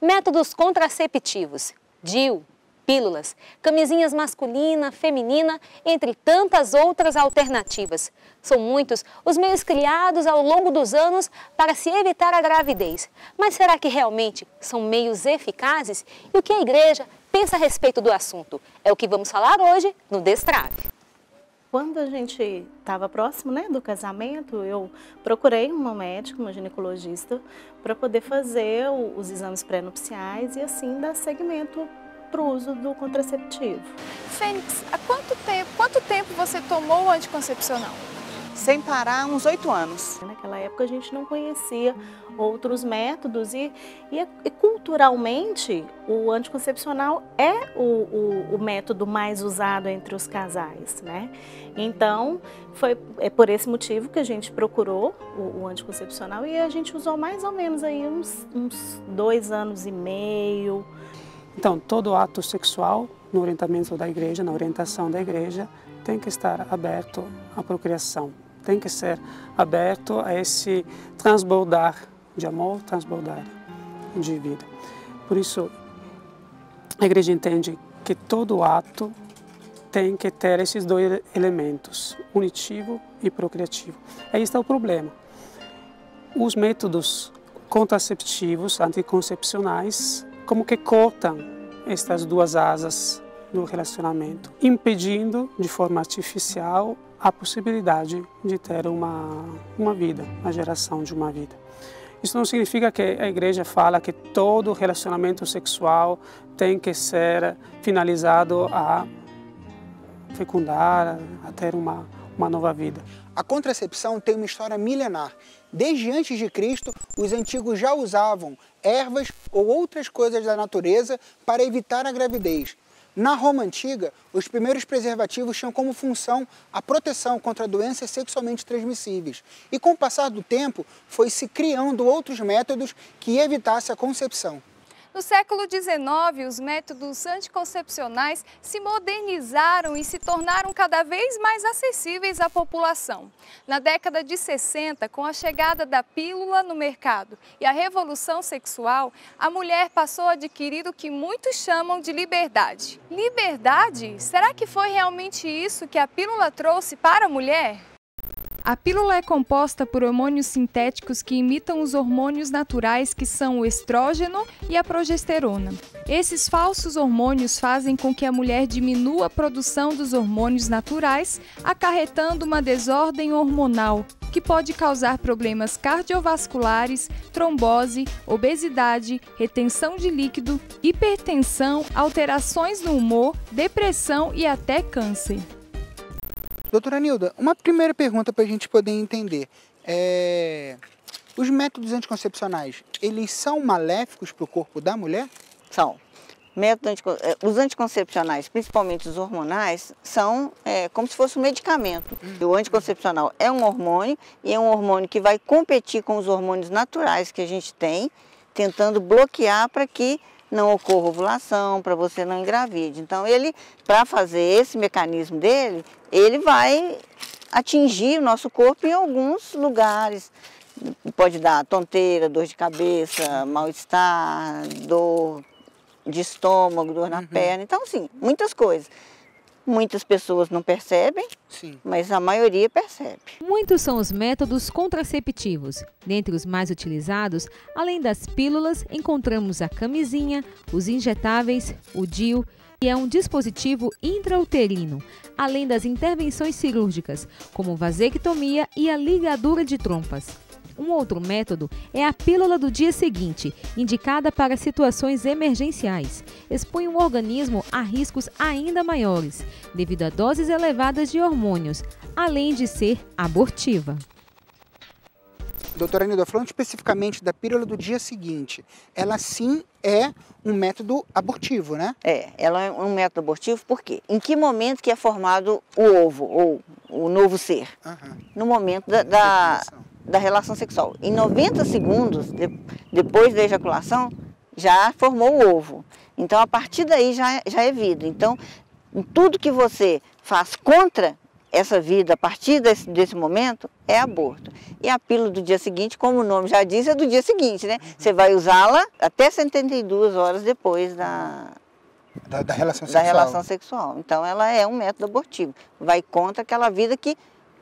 Métodos contraceptivos, DIU, pílulas, camisinhas masculina, feminina, entre tantas outras alternativas. São muitos os meios criados ao longo dos anos para se evitar a gravidez. Mas será que realmente são meios eficazes? E o que a igreja pensa a respeito do assunto? É o que vamos falar hoje no Destrave. Quando a gente estava próximo, do casamento, eu procurei uma médica, uma ginecologista, para poder fazer os exames pré-nupciais e assim dar seguimento para o uso do contraceptivo. Fênix, há quanto tempo você tomou o anticoncepcional? Sem parar, uns 8 anos. Naquela época a gente não conhecia outros métodos e culturalmente o anticoncepcional é o método mais usado entre os casais, Então é por esse motivo que a gente procurou o anticoncepcional e a gente usou mais ou menos aí uns 2 anos e meio. Então, todo ato sexual no orientamento da igreja, na orientação da igreja, tem que estar aberto à procriação, tem que ser aberto a esse transbordar de amor, transbordar de vida. Por isso, a igreja entende que todo ato tem que ter esses 2 elementos, unitivo e procriativo. Aí está o problema. Os métodos contraceptivos, anticoncepcionais, como que cortam estas 2 asas do relacionamento, impedindo de forma artificial a possibilidade de ter uma vida, a geração de uma vida. Isso não significa que a igreja fala que todo relacionamento sexual tem que ser finalizado a fecundar, a ter uma nova vida. A contracepção tem uma história milenar. Desde antes de Cristo, os antigos já usavam ervas ou outras coisas da natureza para evitar a gravidez. Na Roma Antiga, os primeiros preservativos tinham como função a proteção contra doenças sexualmente transmissíveis. E com o passar do tempo, foi se criando outros métodos que evitassem a concepção. No século XIX, os métodos anticoncepcionais se modernizaram e se tornaram cada vez mais acessíveis à população. Na década de 60, com a chegada da pílula no mercado e a revolução sexual, a mulher passou a adquirir o que muitos chamam de liberdade. Liberdade? Será que foi realmente isso que a pílula trouxe para a mulher? A pílula é composta por hormônios sintéticos que imitam os hormônios naturais, que são o estrógeno e a progesterona. Esses falsos hormônios fazem com que a mulher diminua a produção dos hormônios naturais, acarretando uma desordem hormonal, que pode causar problemas cardiovasculares, trombose, obesidade, retenção de líquido, hipertensão, alterações no humor, depressão e até câncer. Doutora Nilda, uma primeira pergunta para a gente poder entender. Os métodos anticoncepcionais, eles são maléficos para o corpo da mulher? São. Os anticoncepcionais, principalmente os hormonais, são como se fosse um medicamento. O anticoncepcional é um hormônio e é um hormônio que vai competir com os hormônios naturais que a gente tem, tentando bloquear para que não ocorra ovulação, para você não engravide. Então, para fazer esse mecanismo dele, ele vai atingir o nosso corpo em alguns lugares. Pode dar tonteira, dor de cabeça, mal-estar, dor de estômago, dor na perna. Então, sim, muitas coisas. Muitas pessoas não percebem, mas a maioria percebe. Muitos são os métodos contraceptivos. Dentre os mais utilizados, além das pílulas, encontramos a camisinha, os injetáveis, o DIU, que é um dispositivo intrauterino, além das intervenções cirúrgicas, como vasectomia e a ligadura de trompas. Um outro método é a pílula do dia seguinte, indicada para situações emergenciais. Expõe o organismo a riscos ainda maiores, devido a doses elevadas de hormônios, além de ser abortiva. Doutora Nilda, falando especificamente da pílula do dia seguinte, ela sim é um método abortivo, né? Ela é um método abortivo porque em que momento que é formado o ovo ou o novo ser? No momento da relação sexual. Em 90 segundos, depois da ejaculação, já formou o ovo. Então, a partir daí já é vida. Então, tudo que você faz contra essa vida a partir desse momento é aborto. E a pílula do dia seguinte, como o nome já diz, é do dia seguinte, né? Você vai usá-la até 72 horas depois da relação sexual. Então, ela é um método abortivo. Vai contra aquela vida que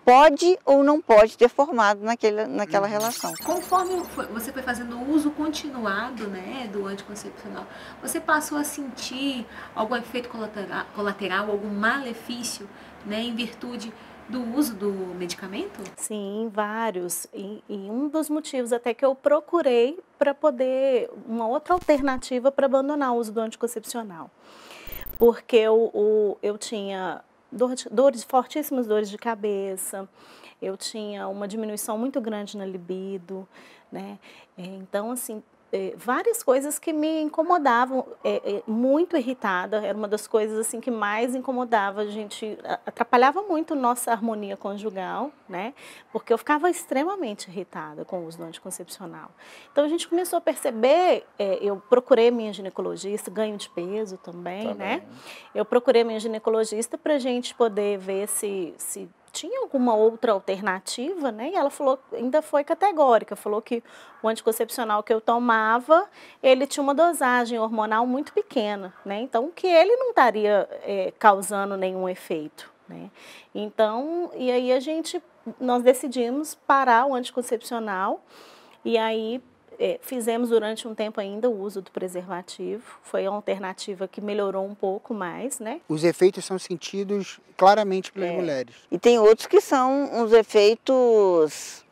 pode ou não pode ter formado naquela relação. Conforme você foi fazendo o uso continuado, né, do anticoncepcional, você passou a sentir algum efeito colateral, algum malefício, né, em virtude do uso do medicamento? Sim, vários. E um dos motivos até que eu procurei para poder, uma outra alternativa para abandonar o uso do anticoncepcional. Porque eu tinha fortíssimas dores de cabeça, eu tinha uma diminuição muito grande na libido, né? Então, assim, várias coisas que me incomodavam, muito irritada, era uma das coisas assim que mais incomodava a gente, atrapalhava muito nossa harmonia conjugal, né? Porque eu ficava extremamente irritada com o uso do anticoncepcional. Então a gente começou a perceber, eu procurei minha ginecologista, ganho de peso também, né? Eu procurei minha ginecologista para a gente poder ver se tinha alguma outra alternativa, né? E ela falou, ainda foi categórica, falou que o anticoncepcional que eu tomava, ele tinha uma dosagem hormonal muito pequena, né? Então, que ele não estaria causando nenhum efeito, né? Então, e aí nós decidimos parar o anticoncepcional e aí fizemos durante um tempo ainda o uso do preservativo, foi uma alternativa que melhorou um pouco mais, né? Os efeitos são sentidos claramente pelas mulheres. E tem outros que são uns efeitos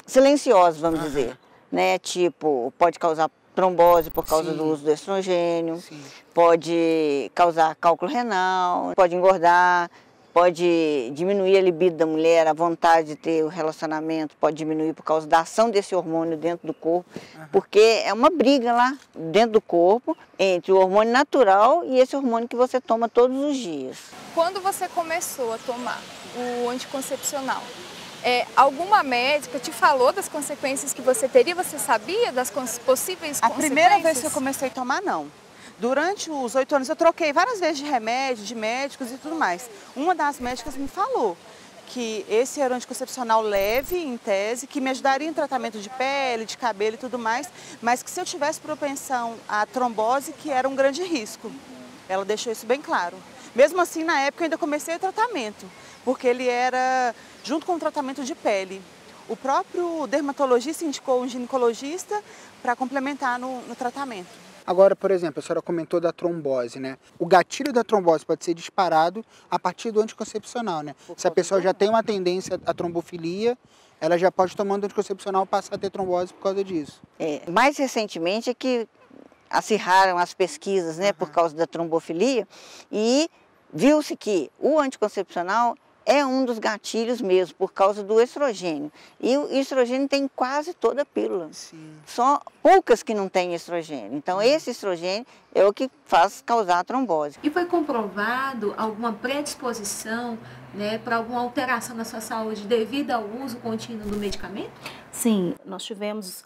silenciosos, vamos dizer, né? Tipo, pode causar trombose por causa do uso do estrogênio, pode causar cálculo renal, pode engordar, pode diminuir a libido da mulher, a vontade de ter o relacionamento, pode diminuir por causa da ação desse hormônio dentro do corpo, porque é uma briga lá dentro do corpo entre o hormônio natural e esse hormônio que você toma todos os dias. Quando você começou a tomar o anticoncepcional, alguma médica te falou das consequências que você teria? Você sabia das possíveis consequências? A primeira vez que eu comecei a tomar, não. Durante os 8 anos eu troquei várias vezes de remédio, de médicos e tudo mais. Uma das médicas me falou que esse era um anticoncepcional leve, em tese, que me ajudaria em tratamento de pele, de cabelo e tudo mais, mas que se eu tivesse propensão à trombose, que era um grande risco. Ela deixou isso bem claro. Mesmo assim, na época eu ainda comecei o tratamento, porque ele era junto com o tratamento de pele. O próprio dermatologista indicou um ginecologista para complementar no tratamento. Agora, por exemplo, a senhora comentou da trombose, né? O gatilho da trombose pode ser disparado a partir do anticoncepcional, né? Se a pessoa já tem uma tendência à trombofilia, ela já pode, tomando anticoncepcional, passar a ter trombose por causa disso. Mais recentemente é que acirraram as pesquisas, né, por causa da trombofilia, e viu-se que o anticoncepcional é um dos gatilhos mesmo, por causa do estrogênio. E o estrogênio tem quase toda a pílula. Sim. Só poucas que não têm estrogênio. Então, esse estrogênio é o que faz causar a trombose. E foi comprovado alguma predisposição, né, para alguma alteração na sua saúde devido ao uso contínuo do medicamento? Sim, nós tivemos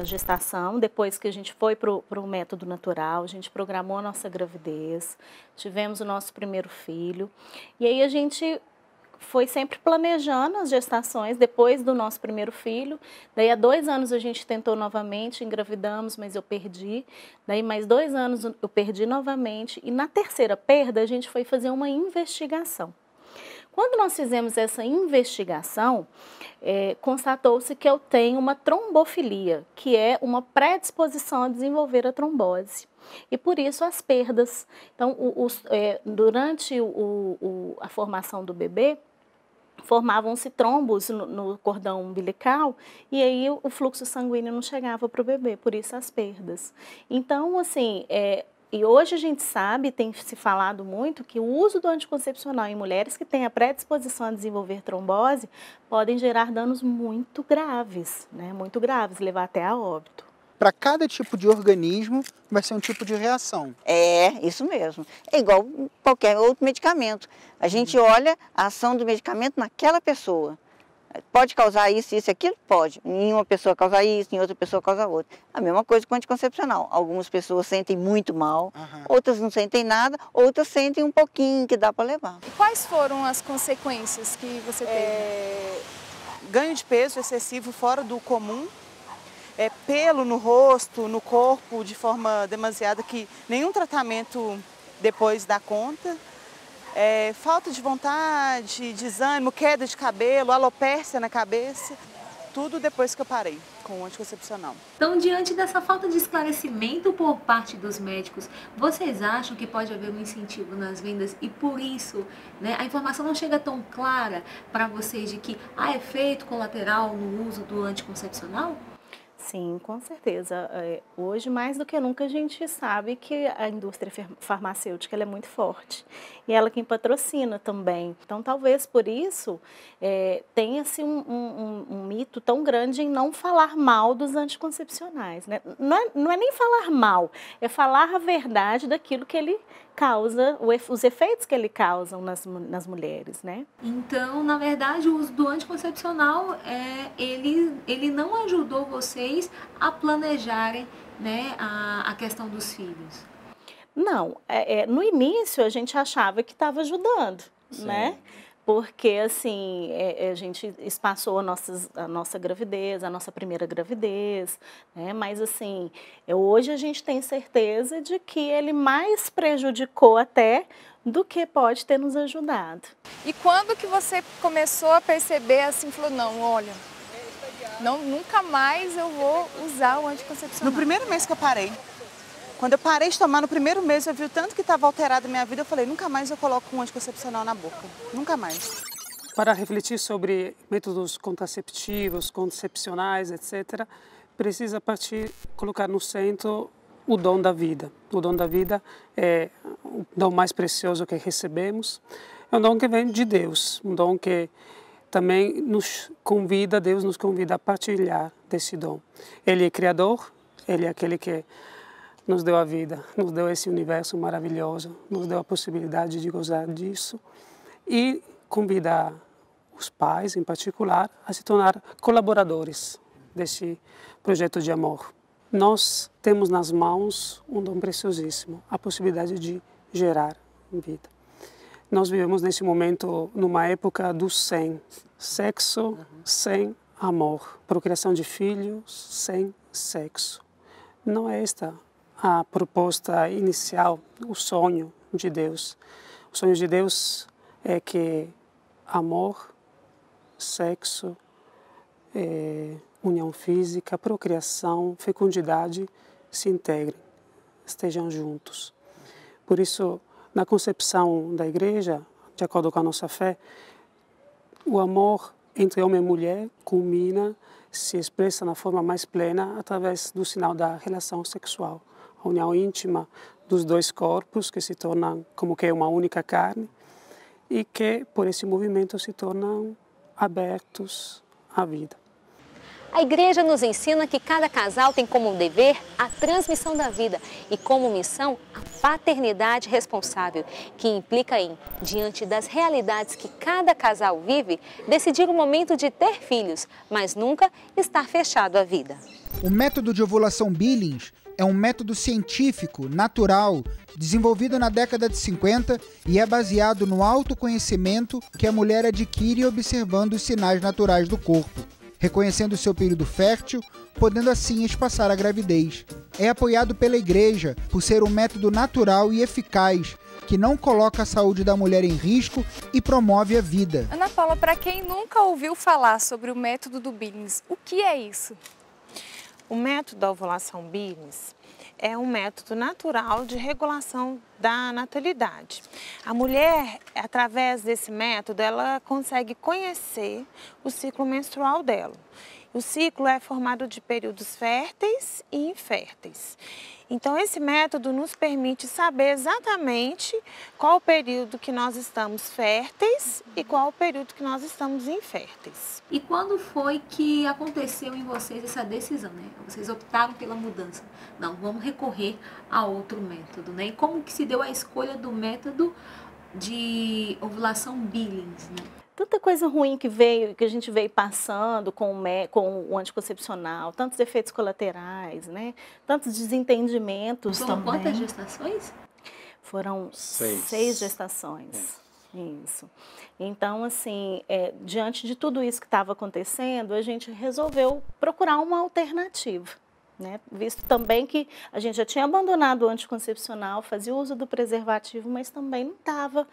a gestação, depois que a gente foi para o método natural, a gente programou a nossa gravidez, tivemos o nosso primeiro filho, e aí a gente foi sempre planejando as gestações depois do nosso primeiro filho. Daí há 2 anos a gente tentou novamente, engravidamos, mas eu perdi. Daí mais 2 anos eu perdi novamente. E na terceira perda a gente foi fazer uma investigação. Quando nós fizemos essa investigação, constatou-se que eu tenho uma trombofilia, que é uma predisposição a desenvolver a trombose. E por isso as perdas. Então, durante a formação do bebê, formavam-se trombos no cordão umbilical e aí o fluxo sanguíneo não chegava para o bebê, por isso as perdas. Então, assim, e hoje a gente sabe, tem se falado muito, que o uso do anticoncepcional em mulheres que têm a predisposição a desenvolver trombose podem gerar danos muito graves, né? Muito graves, levar até a óbito. Para cada tipo de organismo vai ser um tipo de reação. É, isso mesmo. É igual qualquer outro medicamento. A gente olha a ação do medicamento naquela pessoa. Pode causar isso, isso e aquilo? Pode. Em uma pessoa causar isso, em outra pessoa causar outra. A mesma coisa com o anticoncepcional. Algumas pessoas sentem muito mal, outras não sentem nada, outras sentem um pouquinho que dá para levar. E quais foram as consequências que você teve? Ganho de peso excessivo fora do comum, pelo no rosto, no corpo, de forma demasiada, que nenhum tratamento depois dá conta. Falta de vontade, desânimo, queda de cabelo, alopécia na cabeça, tudo depois que eu parei com o anticoncepcional. Então, diante dessa falta de esclarecimento por parte dos médicos, vocês acham que pode haver um incentivo nas vendas e por isso, né, a informação não chega tão clara para vocês de que há efeito colateral no uso do anticoncepcional? Sim, com certeza. Hoje, mais do que nunca, a gente sabe que a indústria farmacêutica ela é muito forte. E ela quem patrocina também. Então, talvez por isso tenha-se um mito tão grande em não falar mal dos anticoncepcionais, né? Não é nem falar mal, é falar a verdade daquilo que ele causa, os efeitos que ele causa nas mulheres, né? Então, na verdade, o uso do anticoncepcional, ele não ajudou vocês a planejarem, né, a questão dos filhos? Não, no início a gente achava que estava ajudando, né? Porque, assim, a gente espaçou a nossa gravidez, a nossa primeira gravidez, né? Mas, assim, hoje a gente tem certeza de que ele mais prejudicou até do que pode ter nos ajudado. E quando que você começou a perceber, assim, falou, não, olha, nunca mais eu vou usar o anticoncepcional? No primeiro mês que eu parei. Quando eu parei de tomar, no primeiro mês, eu vi o tanto que estava alterada a minha vida, eu falei, nunca mais eu coloco um anticoncepcional na boca. Nunca mais. Para refletir sobre métodos contraceptivos, concepcionais, etc., precisa colocar no centro o dom da vida. O dom da vida é o dom mais precioso que recebemos. É um dom que vem de Deus, um dom que também Deus nos convida a partilhar desse dom. Ele é criador, ele é aquele que nos deu a vida, nos deu esse universo maravilhoso, nos deu a possibilidade de gozar disso e convida os pais, em particular, a se tornar colaboradores desse projeto de amor. Nós temos nas mãos um dom preciosíssimo, a possibilidade de gerar vida. Nós vivemos nesse momento numa época do sem, sexo sem amor, procriação de filhos sem sexo. Não é esta a proposta inicial, o sonho de Deus. O sonho de Deus é que amor, sexo, união física, procriação, fecundidade se integrem, estejam juntos. Por isso, na concepção da igreja, de acordo com a nossa fé, o amor entre homem e mulher culmina, se expressa na forma mais plena através do sinal da relação sexual. A união íntima dos dois corpos que se tornam como que uma única carne e que por esse movimento se tornam abertos à vida. A igreja nos ensina que cada casal tem como dever a transmissão da vida e como missão a paternidade responsável, que implica em, diante das realidades que cada casal vive, decidir o momento de ter filhos, mas nunca estar fechado à vida. O método de ovulação Billings é um método científico, natural, desenvolvido na década de 50 e é baseado no autoconhecimento que a mulher adquire observando os sinais naturais do corpo, reconhecendo seu período fértil, podendo assim espaçar a gravidez. É apoiado pela igreja por ser um método natural e eficaz, que não coloca a saúde da mulher em risco e promove a vida. Ana Paula, para quem nunca ouviu falar sobre o método do Billings, o que é isso? O método da ovulação Billings é um método natural de regulação da natalidade. A mulher, através desse método, ela consegue conhecer o ciclo menstrual dela. O ciclo é formado de períodos férteis e inférteis. Então, esse método nos permite saber exatamente qual o período que nós estamos férteis e qual o período que nós estamos inférteis. E quando foi que aconteceu em vocês essa decisão, né? Vocês optaram pela mudança. Não, vamos recorrer a outro método, né? E como que se deu a escolha do método de ovulação Billings, né? tanta coisa ruim que a gente veio passando com o anticoncepcional, tantos efeitos colaterais, né? Tantos desentendimentos também. Quantas gestações? Foram 6 gestações. Isso. Então, assim, diante de tudo isso que estava acontecendo, a gente resolveu procurar uma alternativa, né? Visto também que a gente já tinha abandonado o anticoncepcional, fazia uso do preservativo, mas também não estava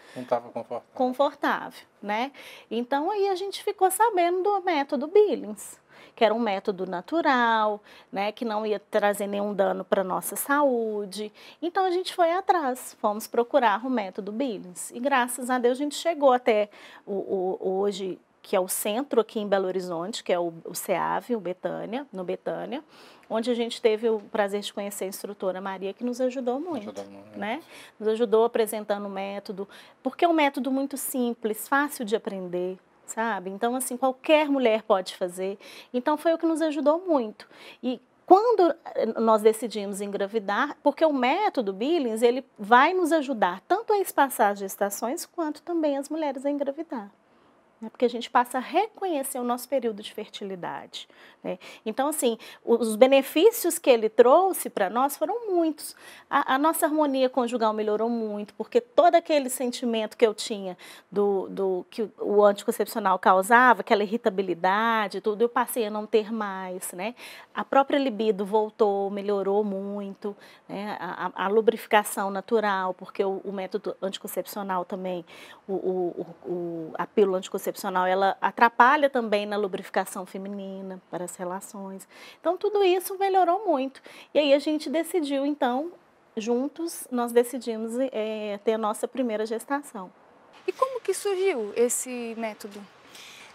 confortável, né? Então, aí a gente ficou sabendo do método Billings, que era um método natural, né, que não ia trazer nenhum dano para a nossa saúde. Então, a gente foi atrás, fomos procurar o método Billings. E, graças a Deus, a gente chegou até hoje, que é o centro aqui em Belo Horizonte, que é o CEAV, no Betânia, onde a gente teve o prazer de conhecer a instrutora Maria, que nos ajudou muito, né? Nos ajudou apresentando o método, porque é um método muito simples, fácil de aprender, sabe? Então, assim, qualquer mulher pode fazer. Então, foi o que nos ajudou muito. E quando nós decidimos engravidar, porque o método Billings, ele vai nos ajudar tanto a espaçar as gestações, quanto também as mulheres a engravidar. Porque a gente passa a reconhecer o nosso período de fertilidade, né? Então, assim, os benefícios que ele trouxe para nós foram muitos. A nossa harmonia conjugal melhorou muito, porque todo aquele sentimento que eu tinha que o anticoncepcional causava, aquela irritabilidade, tudo, eu passei a não ter mais, né? A própria libido voltou, melhorou muito, né? A lubrificação natural, porque o método anticoncepcional também, a pílula anticoncepcional, ela atrapalha também na lubrificação feminina para as relações. Então, tudo isso melhorou muito. E aí a gente decidiu, então, juntos, nós decidimos ter a nossa primeira gestação. E como que surgiu esse método?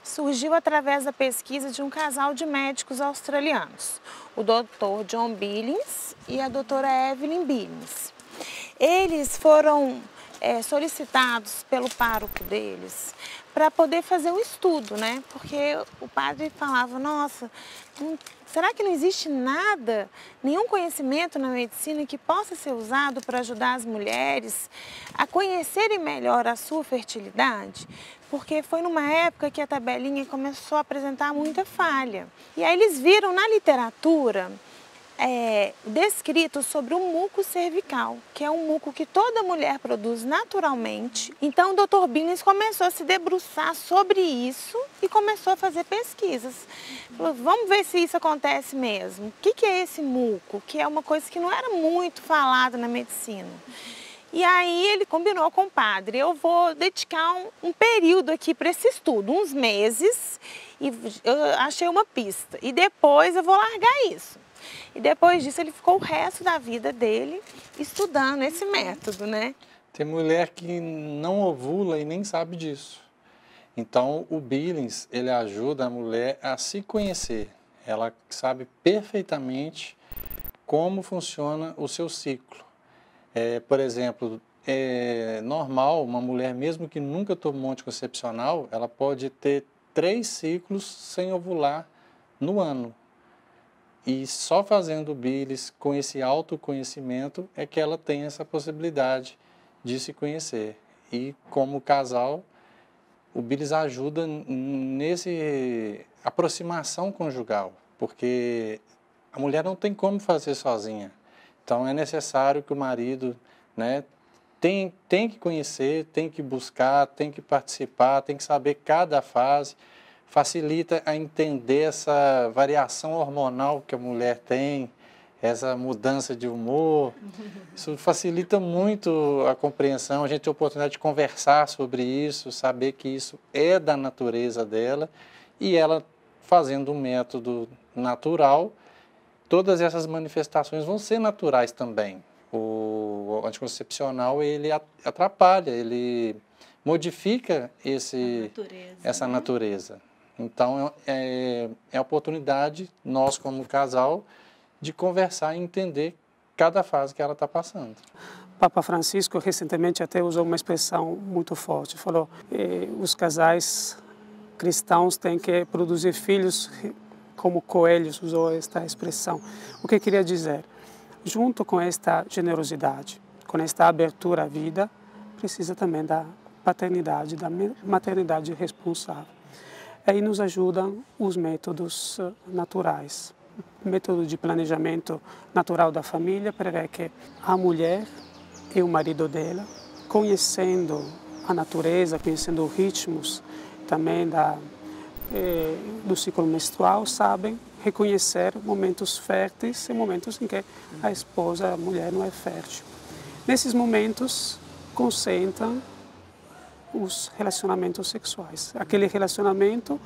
Surgiu através da pesquisa de um casal de médicos australianos, o Dr. John Billings e a doutora Evelyn Billings. Eles foram solicitados pelo pároco deles para poder fazer um estudo, né? Porque o padre falava, nossa, será que não existe nada, nenhum conhecimento na medicina que possa ser usado para ajudar as mulheres a conhecerem melhor a sua fertilidade? Porque foi numa época que a tabelinha começou a apresentar muita falha. E aí eles viram na literatura descrito sobre o muco cervical, que é um muco que toda mulher produz naturalmente. Então o Dr. Billings começou a se debruçar sobre isso e começou a fazer pesquisas. Falou, vamos ver se isso acontece mesmo. O que é esse muco? Que é uma coisa que não era muito falada na medicina. E aí ele combinou com o padre, eu vou dedicar um período aqui para esse estudo, uns meses, e eu achei uma pista. E depois eu vou largar isso. E depois disso ele ficou o resto da vida dele estudando esse método, né? Tem mulher que não ovula e nem sabe disso. Então o Billings, ele ajuda a mulher a se conhecer. Ela sabe perfeitamente como funciona o seu ciclo. Por exemplo, é normal uma mulher, mesmo que nunca tomou anticoncepcional, ela pode ter 3 ciclos sem ovular no ano. E só fazendo o Billings, com esse autoconhecimento, é que ela tem essa possibilidade de se conhecer. E como casal, o Billings ajuda nesse aproximação conjugal, porque a mulher não tem como fazer sozinha. Então é necessário que o marido, né, tem que conhecer, tem que buscar, tem que participar, tem que saber cada fase. Facilita a entender essa variação hormonal que a mulher tem, essa mudança de humor. Isso facilita muito a compreensão, a gente tem a oportunidade de conversar sobre isso, saber que isso é da natureza dela, e ela, fazendo um método natural, todas essas manifestações vão ser naturais também. O anticoncepcional, ele atrapalha, ele modifica essa natureza. Então, é a oportunidade, nós como casal, de conversar e entender cada fase que ela está passando. Papa Francisco recentemente até usou uma expressão muito forte, falou os casais cristãos têm que produzir filhos como coelhos, usou esta expressão. O que queria dizer? Junto com esta generosidade, com esta abertura à vida, precisa também da paternidade, da maternidade responsável. Aí nos ajudam os métodos naturais. O método de planejamento natural da família prevê que a mulher e o marido dela, conhecendo a natureza, conhecendo os ritmos também do ciclo menstrual, sabem reconhecer momentos férteis e momentos em que a esposa, a mulher, não é fértil. Nesses momentos, concentram os relacionamentos sexuais. Aquele relacionamento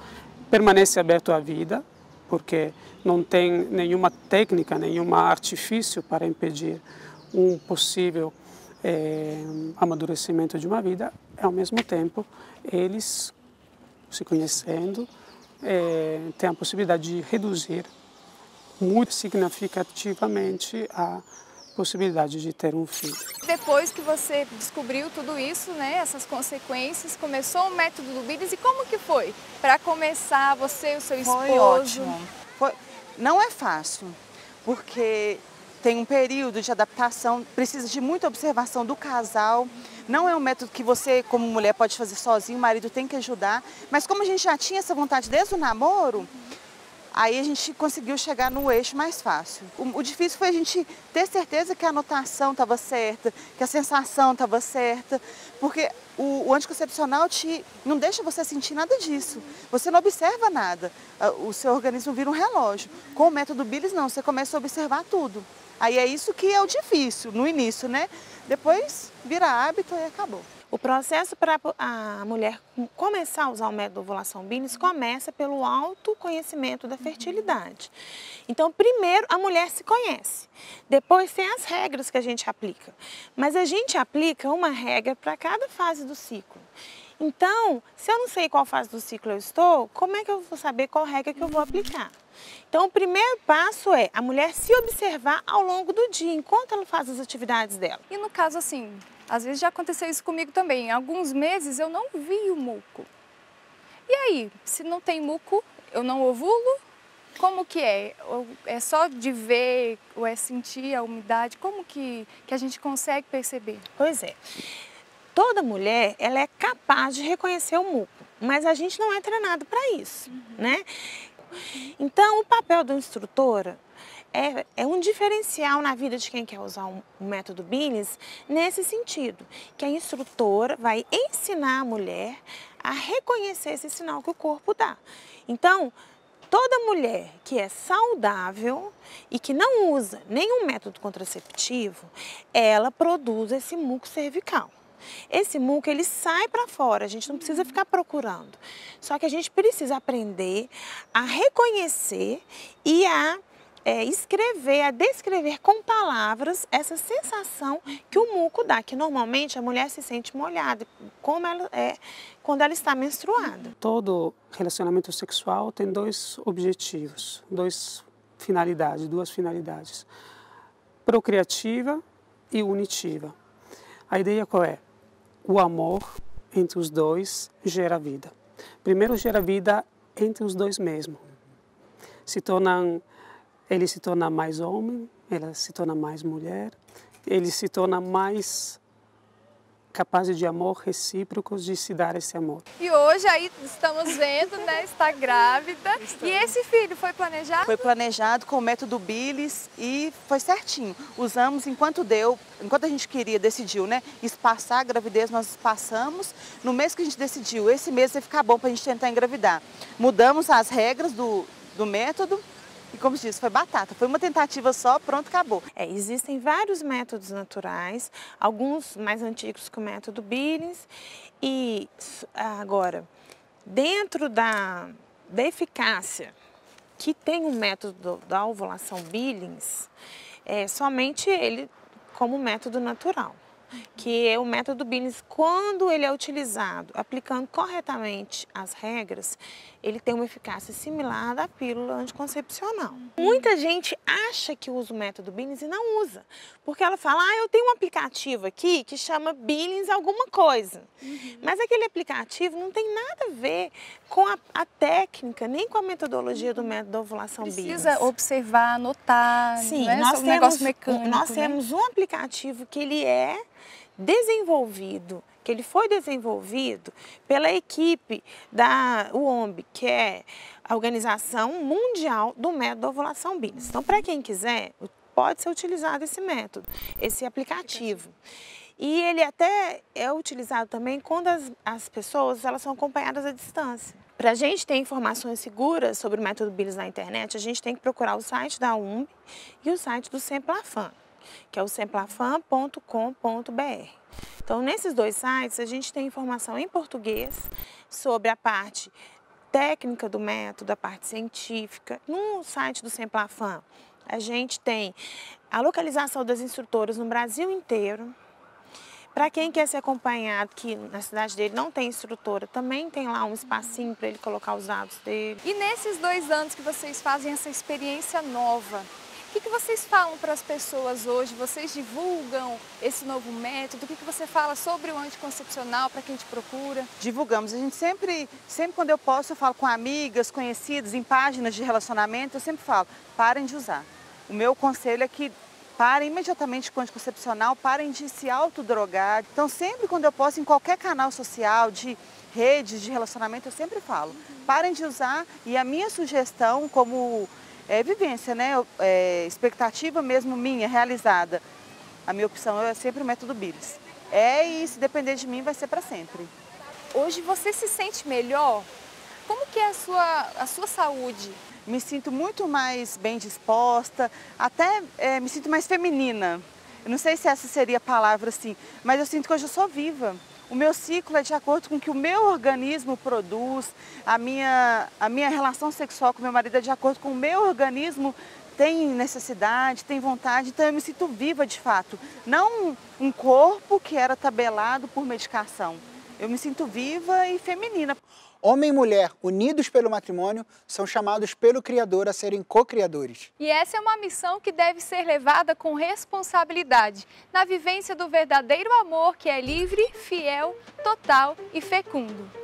permanece aberto à vida, porque não tem nenhuma técnica, nenhum artifício para impedir um possível amadurecimento de uma vida. Ao mesmo tempo, eles, se conhecendo, têm a possibilidade de reduzir muito significativamente a possibilidade de ter um filho. Depois que você descobriu tudo isso, né, essas consequências, começou o método do Billings, e como que foi? Para começar, você e o seu esposo? Foi ótimo. Não é fácil, porque tem um período de adaptação, precisa de muita observação do casal. Não é um método que você, como mulher, pode fazer sozinho, o marido tem que ajudar. Mas como a gente já tinha essa vontade desde o namoro, aí a gente conseguiu chegar no eixo mais fácil. O difícil foi a gente ter certeza que a anotação estava certa, que a sensação estava certa, porque o anticoncepcional não deixa você sentir nada disso. Você não observa nada, o seu organismo vira um relógio. Com o método Billings, não, você começa a observar tudo. Aí é isso que é o difícil, no início, né? Depois vira hábito e acabou. O processo para a mulher começar a usar o método ovulação Billings começa pelo autoconhecimento da fertilidade. Então, primeiro a mulher se conhece, depois tem as regras que a gente aplica. Mas a gente aplica uma regra para cada fase do ciclo. Então, se eu não sei qual fase do ciclo eu estou, como é que eu vou saber qual regra que eu vou aplicar? Então, o primeiro passo é a mulher se observar ao longo do dia, enquanto ela faz as atividades dela. E no caso assim, às vezes já aconteceu isso comigo também. Em alguns meses eu não vi o muco. E aí, se não tem muco, eu não ovulo? Como que é? É só de ver ou é sentir a umidade? Como que a gente consegue perceber? Pois é. Toda mulher, ela é capaz de reconhecer o muco, mas a gente não é treinado para isso, né? Então, o papel da instrutora é um diferencial na vida de quem quer usar o método Billings nesse sentido, que a instrutora vai ensinar a mulher a reconhecer esse sinal que o corpo dá. Então, toda mulher que é saudável e que não usa nenhum método contraceptivo, ela produz esse muco cervical. Esse muco, ele sai para fora, a gente não precisa ficar procurando. Só que a gente precisa aprender a reconhecer e a escrever, a descrever com palavras essa sensação que o muco dá, que normalmente a mulher se sente molhada, como ela é quando ela está menstruada. Todo relacionamento sexual tem dois objetivos, duas finalidades, procriativa e unitiva. A ideia qual é? O amor entre os dois gera vida. Primeiro gera vida entre os dois mesmos. Ele se torna mais homem, ela se torna mais mulher, ele se torna mais capaz de amor recíprocos, de se dar esse amor. E hoje aí estamos vendo, né, está grávida. E esse filho foi planejado? Foi planejado com o método Billings e foi certinho. Usamos enquanto a gente queria, decidiu, né, espaçar a gravidez, nós espaçamos. No mês que a gente decidiu, esse mês vai ficar bom para a gente tentar engravidar. Mudamos as regras do método. E como se diz, foi batata, foi uma tentativa só, pronto, acabou. Existem vários métodos naturais, alguns mais antigos que o método Billings. E agora, dentro da eficácia que tem o método da ovulação Billings, somente ele como método natural. Que é o método Billings, quando ele é utilizado aplicando corretamente as regras, ele tem uma eficácia similar à da pílula anticoncepcional. Muita gente acha que usa o método Billings e não usa, porque ela fala, eu tenho um aplicativo aqui que chama Billings alguma coisa. Mas aquele aplicativo não tem nada a ver com a técnica, nem com a metodologia do método da ovulação Billings. Precisa observar, anotar, sim, né? Nós temos um aplicativo que ele é desenvolvido, que científico, ele foi desenvolvido pela equipe da UOMB, que é a Organização Mundial do Método da Ovulação Billings. Então, para quem quiser, pode ser utilizado esse método, esse aplicativo. E ele até é utilizado também quando as pessoas elas são acompanhadas à distância. Para a gente ter informações seguras sobre o método Billings na internet, a gente tem que procurar o site da UOMB e o site do Semplafam, que é o semplafam.com.br. Então, nesses dois sites, a gente tem informação em português sobre a parte técnica do método, a parte científica. No site do Semplafam, a gente tem a localização das instrutoras no Brasil inteiro. Para quem quer ser acompanhado, que na cidade dele não tem instrutora, também tem lá um espacinho para ele colocar os dados dele. E nesses 2 anos que vocês fazem essa experiência nova, o que vocês falam para as pessoas hoje? Vocês divulgam esse novo método? O que você fala sobre o anticoncepcional para quem te procura? Divulgamos. A gente sempre quando eu posso, eu falo com amigas, conhecidas, em páginas de relacionamento, eu sempre falo, parem de usar. O meu conselho é que parem imediatamente com o anticoncepcional, parem de se autodrogar. Então, sempre quando eu posso, em qualquer canal social, de redes de relacionamento, eu sempre falo, parem de usar. E a minha sugestão, como vivência, né, expectativa mesmo minha, realizada, a minha opção é sempre o método Billings. E se depender de mim, vai ser para sempre. Hoje você se sente melhor? Como que é a sua saúde? Me sinto muito mais bem disposta, até me sinto mais feminina. Eu não sei se essa seria a palavra assim, mas eu sinto que hoje eu sou viva. O meu ciclo é de acordo com o que o meu organismo produz, a minha relação sexual com o meu marido é de acordo com o meu organismo tem necessidade, tem vontade, então eu me sinto viva de fato. Não um corpo que era tabelado por medicação. Eu me sinto viva e feminina. Homem e mulher, unidos pelo matrimônio, são chamados pelo Criador a serem co-criadores. E essa é uma missão que deve ser levada com responsabilidade, na vivência do verdadeiro amor que é livre, fiel, total e fecundo.